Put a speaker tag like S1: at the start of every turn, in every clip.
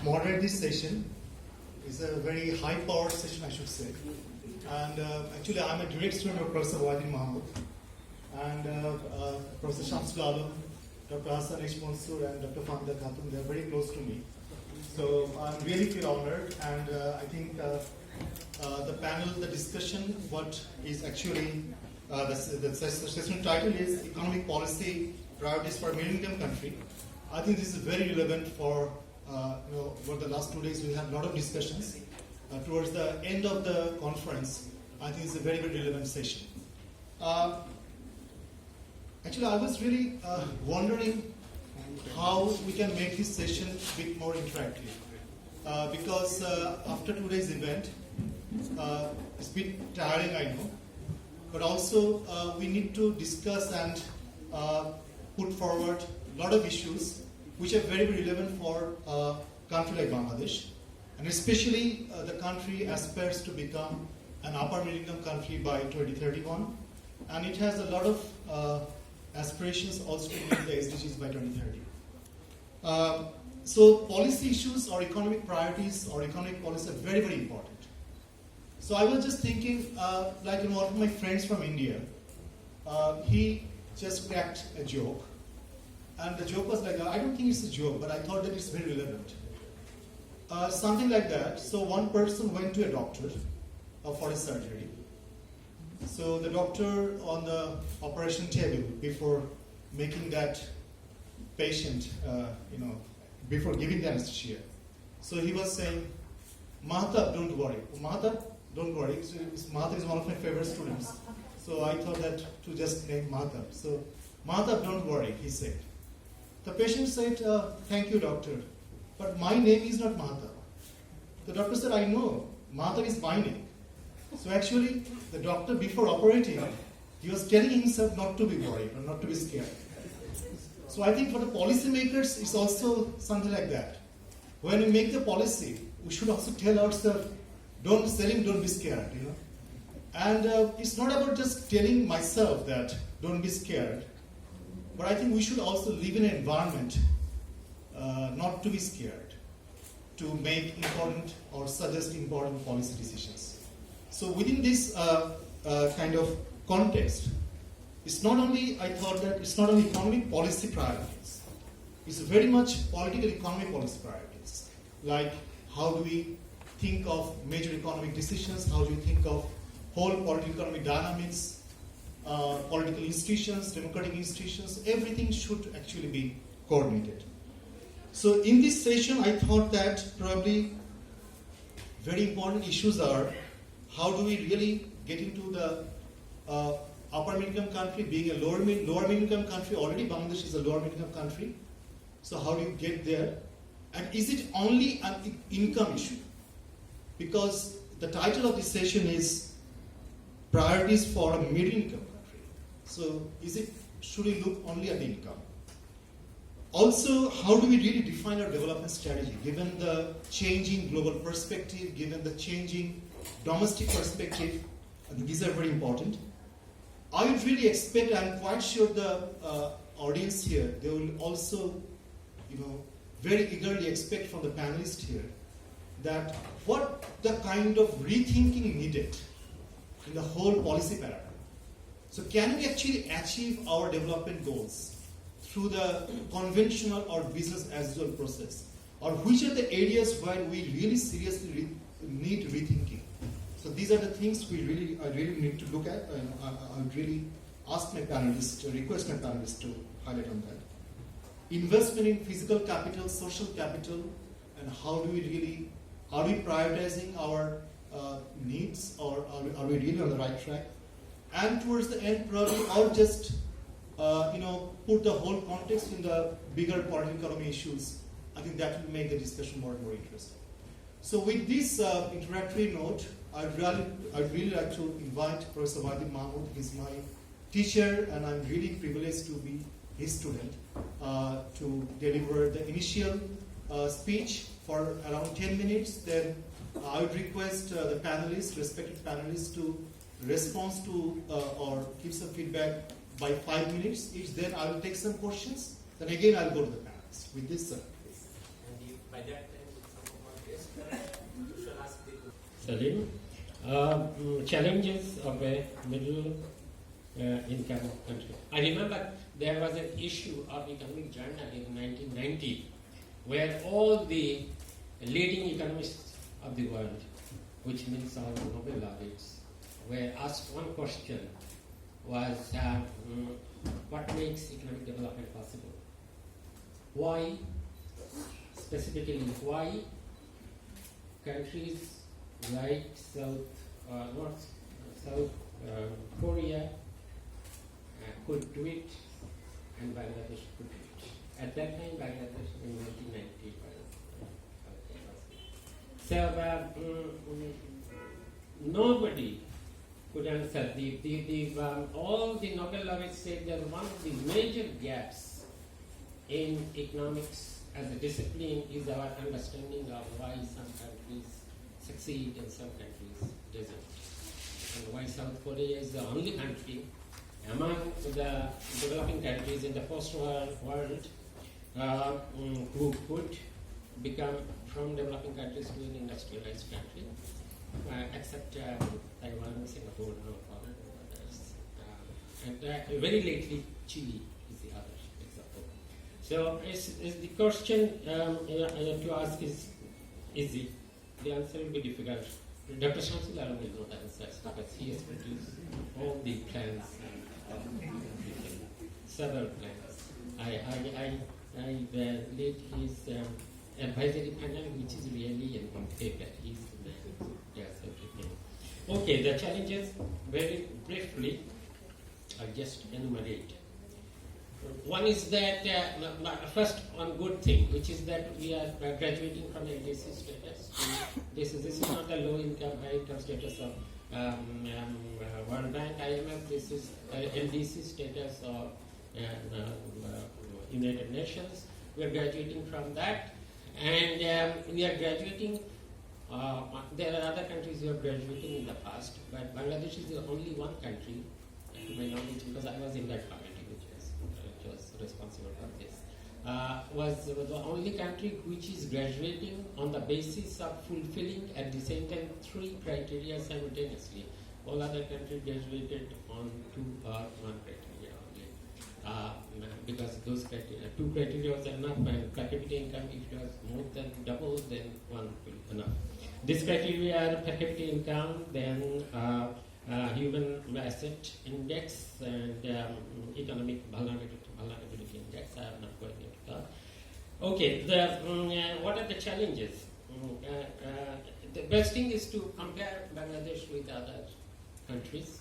S1: moderate this session. It's a very high-powered session, I should say. And actually, I'm a direct student of Professor Wadid Mahmood and Professor Shamsul Alam, Dr. Hassan H. Mansoor, and Dr. Fahmida Khatun. They're very close to me. So I really feel honored, and I think the panel, the discussion, what is actually the session title is Economic Policy Priorities for a Middle-Income Country. I think this is very relevant for over the last 2 days we had a lot of discussions. Towards the end of the conference, I think it's a very, very relevant session. Actually, I was really wondering how we can make this session a bit more interactive. Because after today's event, it's a bit tiring, I know. But also, we need to discuss and put forward a lot of issues which are very, very relevant for a country like Bangladesh. And especially the country aspires to become an upper middle income country by 2031. And it has a lot of aspirations also to meet the SDGs by 2030. So policy issues or economic priorities or economic policy are very, very important. So I was just thinking, one of my friends from India, he just cracked a joke. And the joke was like, I don't think it's a joke, but I thought that it's very relevant. Something like that. So one person went to a doctor for a surgery. So the doctor on the operation table, before making that patient, before giving the anesthesia. So he was saying, Mahatab, don't worry. Mahatab, don't worry. Mahatab is one of my favorite students. So I thought that to just name Mahatab. So Mahatab, don't worry, he said. The patient said, thank you, doctor, but my name is not Mahatab. The doctor said, I know, Mahatab is my name. So actually, the doctor, before operating, he was telling himself not to be worried or not to be scared. So I think for the policymakers, it's also something like that. When we make the policy, we should also tell ourselves, don't be scared, And it's not about just telling myself that don't be scared, but I think we should also live in an environment not to be scared, to make important or suggest important policy decisions. So within this kind of context, it's not only, I thought that it's not only economic policy priorities, it's very much political economic policy priorities. Like how do we think of major economic decisions, how do we think of whole political economic dynamics, political institutions, democratic institutions, everything should actually be coordinated. So in this session, I thought that probably very important issues are how do we really get into the upper middle income country, being a lower middle income country. Already Bangladesh is a lower middle income country. So how do you get there? And is it only an income issue? Because the title of this session is Priorities for a Middle Income Country. So should we look only at the income? Also, how do we really define our development strategy, given the changing global perspective, given the changing domestic perspective? I think these are very important. I would really expect, I'm quite sure the audience here, they will also, very eagerly expect from the panelists here that what the kind of rethinking needed in the whole policy paradigm. So can we actually achieve our development goals through the conventional or business as usual process? Or which are the areas where we really seriously need rethinking? So these are the things I really need to look at, and I would really ask my panelists, request my panelists to highlight on that. Investment in physical capital, social capital, and are we prioritizing our needs, or are we really on the right track? And towards the end, probably, or just put the whole context in the bigger political economy issues. I think that will make the discussion more and more interesting. So with this introductory note, I'd really like to invite Professor Wadid Mahmood. He's my teacher, and I'm really privileged to be his student, to deliver the initial speech for around 10 minutes. Then I would request the panelists, respected panelists, to respond to or give some feedback by 5 minutes each. Then I will take some questions. Then again, I'll go to the panelists. With this, sir.
S2: And by that Salim. Challenges of a middle income country. I remember there was an issue of Economic Journal in 1990 where all the leading economists of the world, which means all the Nobel laureates, were asked one question, was what makes economic development possible? Why, specifically, why countries like North South Korea could do it and Bangladesh could do it. At that time, Bangladesh in 1990 was. So nobody could answer. All the Nobel laureates said that one of the major gaps in economics as a discipline is our understanding of why some countries succeed and some countries doesn't. And why South Korea is the only country among the developing countries in the post-war world who could become from developing countries to an industrialized country, except Taiwan, Singapore, no foreign others. And very lately, Chile is the other example. So is the question to ask is easy. The answer will be difficult. Dr. Shamsul Alam will not answer because he has produced all the plans, several plans. I led his advisory panel, which is really on paper. He's the man who does everything. Okay, the challenges, very briefly, I'll just enumerate. One is that, first one good thing, which is that we are graduating from LDC status. This is not a low income, high income status of World Bank, IMF. This is LDC status of United Nations. We are graduating from that, and we are graduating. There are other countries who are graduating in the past, but Bangladesh is the only one country, to my knowledge, because I was in that committee, which was responsible for this, was the only country which is graduating on the basis of fulfilling at the same time 3 criteria simultaneously. All other countries graduated on 2 or 1 criteria only. Because those criteria, 2 criteria was enough, and per capita income, if it was more than double, then 1 will be enough. These criteria are per capita income, then human asset index, and economic vulnerability index. I am not going into that. Okay, what are the challenges? The best thing is to compare Bangladesh with other countries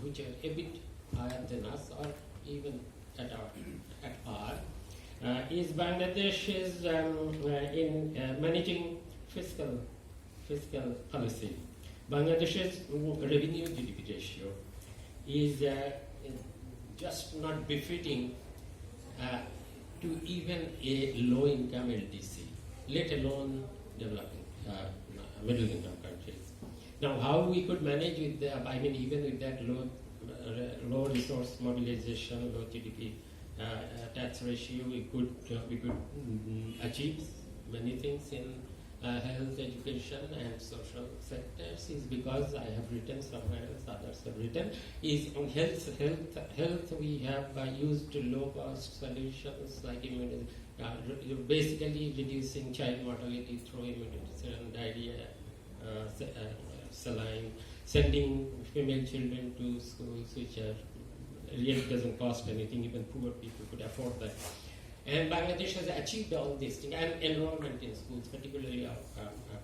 S2: which are a bit higher than us, or even at par. Is Bangladesh is in managing fiscal policy. Bangladesh's revenue GDP ratio is just not befitting to even a low-income LDC, let alone developing middle-income countries. Now, how we could manage with even with that low resource mobilization, low GDP tax ratio, we could achieve many things in health, education, and social sectors, is because I have written somewhere else, others have written, is on health we have used low-cost solutions like basically reducing child mortality through immunization, diarrhea, saline, sending female children to schools which are really doesn't cost anything, even poor people could afford that. And Bangladesh has achieved all these things, and enrollment in schools, particularly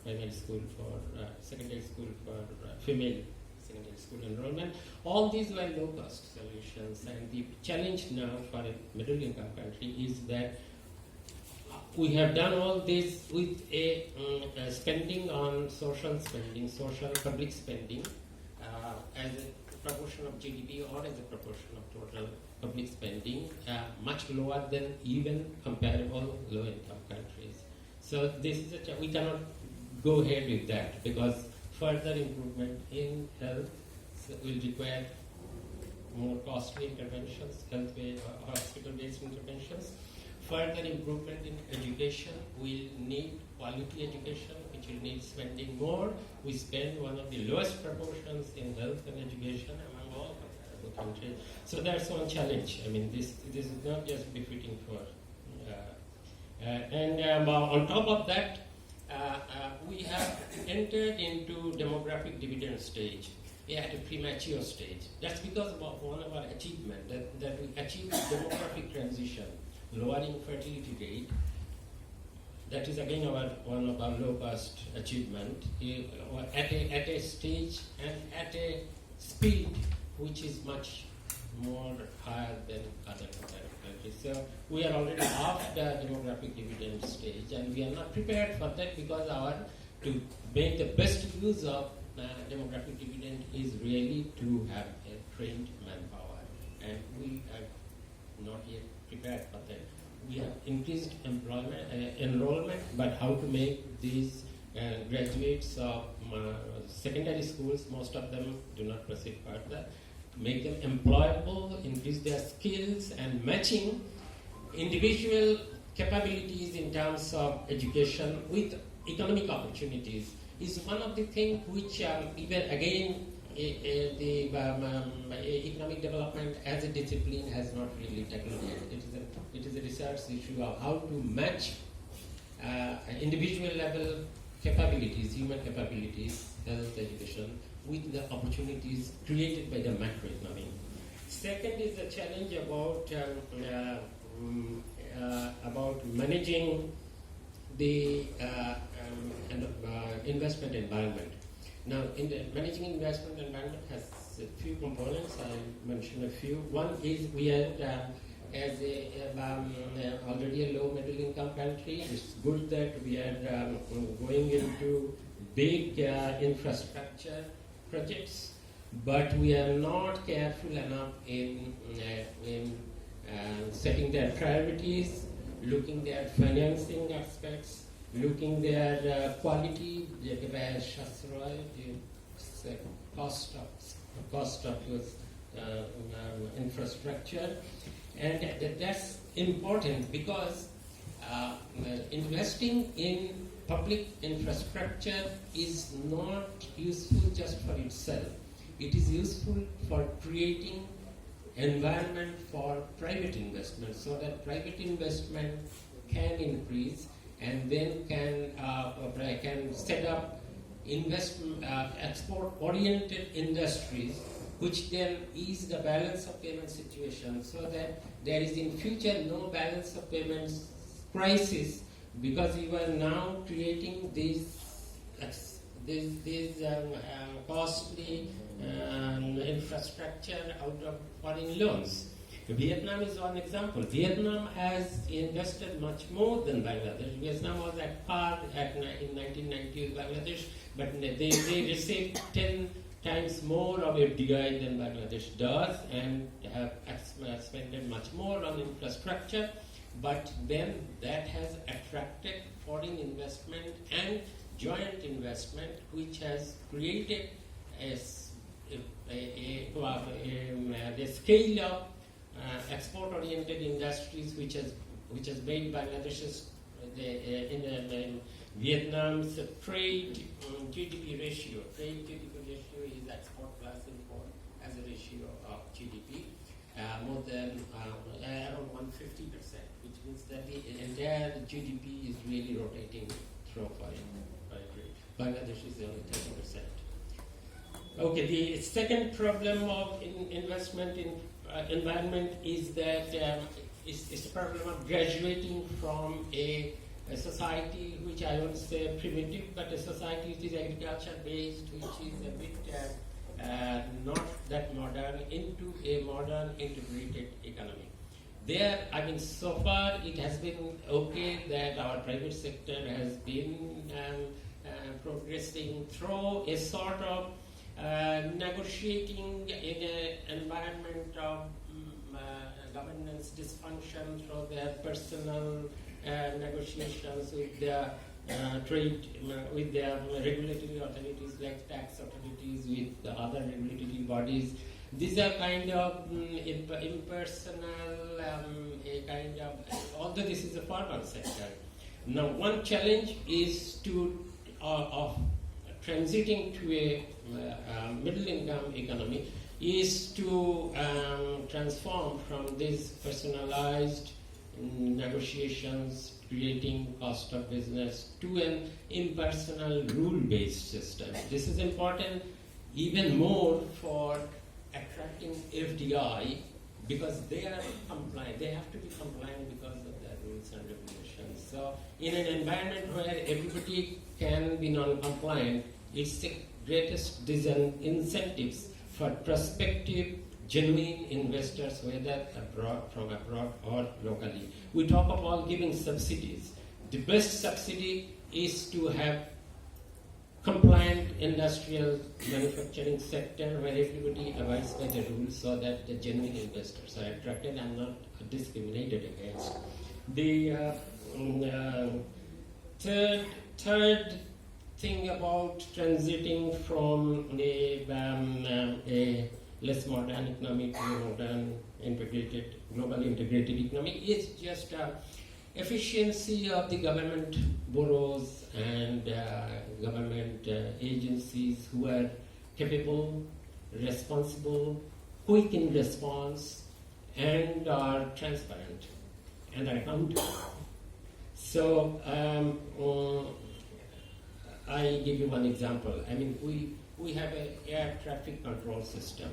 S2: primary school for secondary school for female secondary school enrollment. All these were low-cost solutions, and the challenge now for a middle-income country is that we have done all this with a spending on social spending, social public spending, as a proportion of GDP or as a proportion of total public spending, much lower than even comparable low-income countries. So this is we cannot go ahead with that, because further improvement in health will require more costly interventions, hospital-based interventions. Further improvement in education will need quality education, which which will need spending more. We spend one of the lowest proportions in health and education among all the countries. So that's one challenge. I mean, this is not just befitting for. On top of that, we have entered into demographic dividend stage at a premature stage. That's because of one of our achievements, that we achieved demographic transition, lowering fertility rate. That is again one of our low-cost achievement at a stage and at a speed which is much more higher than other countries. So we are already off the demographic dividend stage, and we are not prepared for that because to make the best use of demographic dividend is really to have a trained manpower, and we are not yet prepared for that. We have increased enrollment, but how to make these graduates of secondary schools, most of them do not proceed further, make them employable, increase their skills, and matching individual capabilities in terms of education with economic opportunities is one of the things which even again the economic development as a discipline has not really tackled yet. It is a research issue of how to match individual level capabilities, human capabilities, health, education, with the opportunities created by the macroeconomy. Second is the challenge about managing the investment environment. Now, in the managing investment environment has a few components. I mentioned a few. One is we are as already a low middle income country. It's good that we are going into big infrastructure projects, but we are not careful enough in setting their priorities, looking their financing aspects, looking their quality, the cost of infrastructure, and that's important because investing in public infrastructure is not useful just for itself. It is useful for creating environment for private investment, so that private investment can increase and then can set up export-oriented industries, which then ease the balance of payment situation, so that there is in future no balance of payments crisis, because you are now creating these costly infrastructure out of foreign loans. Vietnam is one example. Vietnam has invested much more than Bangladesh. Vietnam was at par in 1990 with Bangladesh, but they received 10 times more of FDI than Bangladesh does, and have spent much more on infrastructure. But then that has attracted foreign investment and joint investment, which has created the scale of export-oriented industries, which has made Bangladesh's Vietnam's trade GDP ratio. Trade GDP ratio is export plus import as a ratio of GDP, more than around 150%, which means that the entire GDP is really rotating through foreign trade. Bangladesh is only 30%. Okay, the second problem of investment in environment is that it's a problem of graduating from a society which I won't say primitive, but a society which is agriculture based, which is a bit not that modern, into a modern integrated economy. There, I mean, so far it has been okay that our private sector has been progressing through a sort of negotiating in an environment of governance dysfunction through their personal negotiations with their trade, with their regulatory authorities like tax authorities, with the other regulatory bodies. These are kind of impersonal, a kind of, although this is a formal sector. Now, one challenge is to of transiting to a middle income economy is to transform from these personalized negotiations, creating cost of business, to an impersonal rule-based system. This is important even more for attracting FDI because they are compliant. They have to be compliant because of their rules and regulations. So in an environment where everybody can be non-compliant, it's the greatest incentives for prospective, genuine investors, whether from abroad or locally. We talk about giving subsidies. The best subsidy is to have compliant industrial manufacturing sector where everybody abides by the rules so that the genuine investors are attracted and not discriminated against. The third thing about transiting from a less modern economy to a modern integrated, globally integrated economy is just efficiency of the government bureaus and government agencies who are capable, responsible, quick in response, and are transparent and are accountable. So I give you one example. I mean, we have an air traffic control system.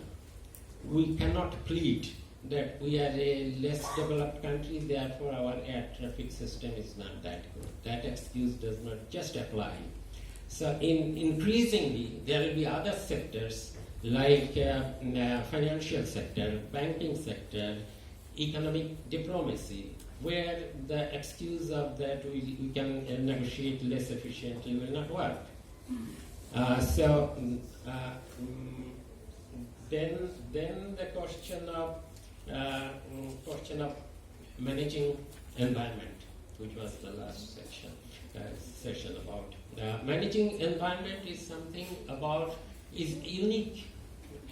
S2: We cannot plead that we are a less developed country, therefore our air traffic system is not that good. That excuse does not just apply. So increasingly, there will be other sectors like financial sector, banking sector, economic diplomacy, where the excuse of that we can negotiate less efficiently will not work. Then the question of managing environment, which was the last session about. Managing environment is something is unique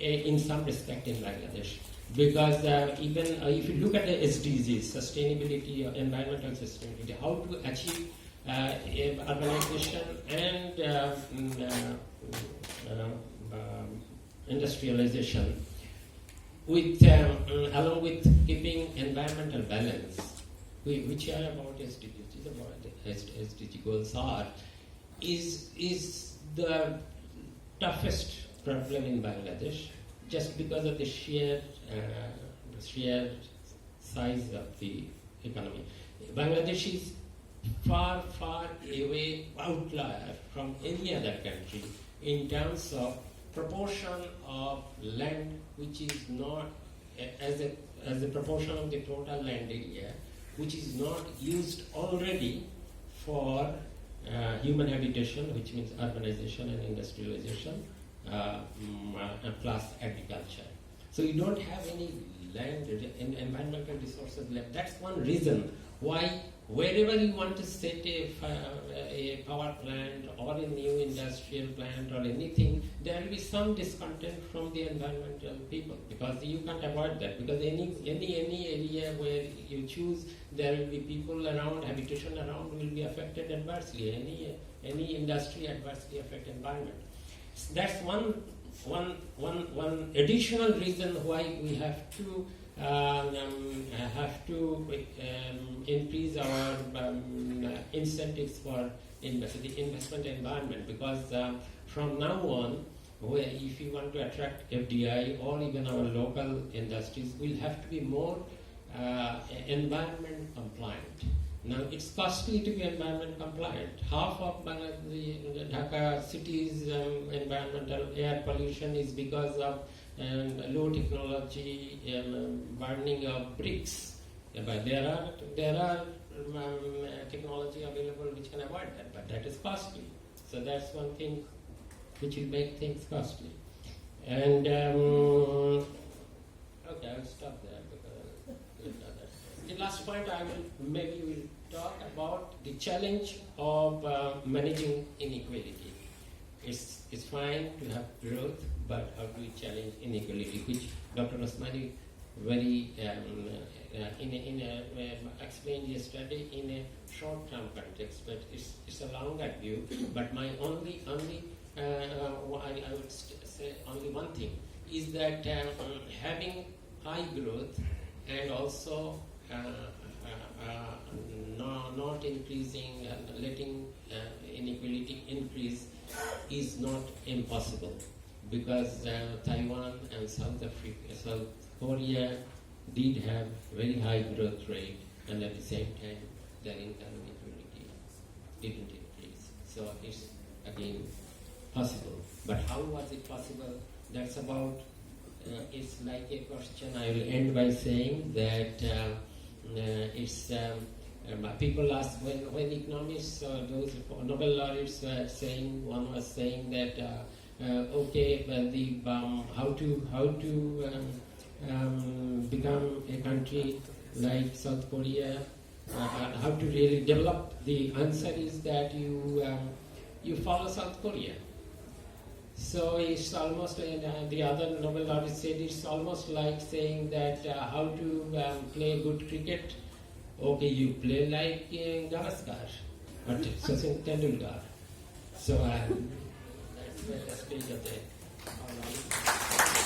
S2: in some respect in Bangladesh, because even if you look at the SDGs, sustainability, environmental sustainability, how to achieve urbanization and industrialization, along with keeping environmental balance, which are about SDGs, about the SDG goals is the toughest problem in Bangladesh, just because of the sheer size of the economy. Bangladesh is far away outlier from any other country in terms of proportion of land which is not as a proportion of the total land area, which is not used already for human habitation, which means urbanization and industrialization, plus agriculture. So you don't have any land and environmental resources left. That's one reason why wherever you want to set a power plant or a new industrial plant or anything, there will be some discontent from the environmental people, because you can't avoid that, because any area where you choose, there will be people around, habitation around will be affected adversely. Any industry adversely affect environment. So that's one additional reason why we have to increase our incentives for the investment environment, because from now on, if you want to attract FDI or even our local industries, will have to be more environment compliant. Now, it's costly to be environment compliant. Half of the Dhaka city's environmental air pollution is because of low technology burning of bricks. But there are technology available which can avoid that, but that is costly. So that's one thing which will make things costly. And okay, I'll stop there because the last point I will talk about the challenge of managing inequality. It's fine to have growth, but how do we challenge inequality, which Dr. Osmani very explained yesterday in a short-term context, but it's a longer view. But my only I would say only one thing is that having high growth and also not increasing, letting inequality increase is not impossible, because Taiwan and South Korea did have very high growth rate, and at the same time their income inequality didn't increase. So it's again possible. But how was it possible? That's about, it's like a question. I will end by saying that people ask when economists or those Nobel laureates were saying, one was saying that okay, well, how to become a country like South Korea, how to really develop. The answer is that you follow South Korea. So it's almost, the other Nobel laureate said, it's almost like saying that how to play good cricket. Okay, you play like Gavaskar, but Sachin Tendulkar. So that's the stage of the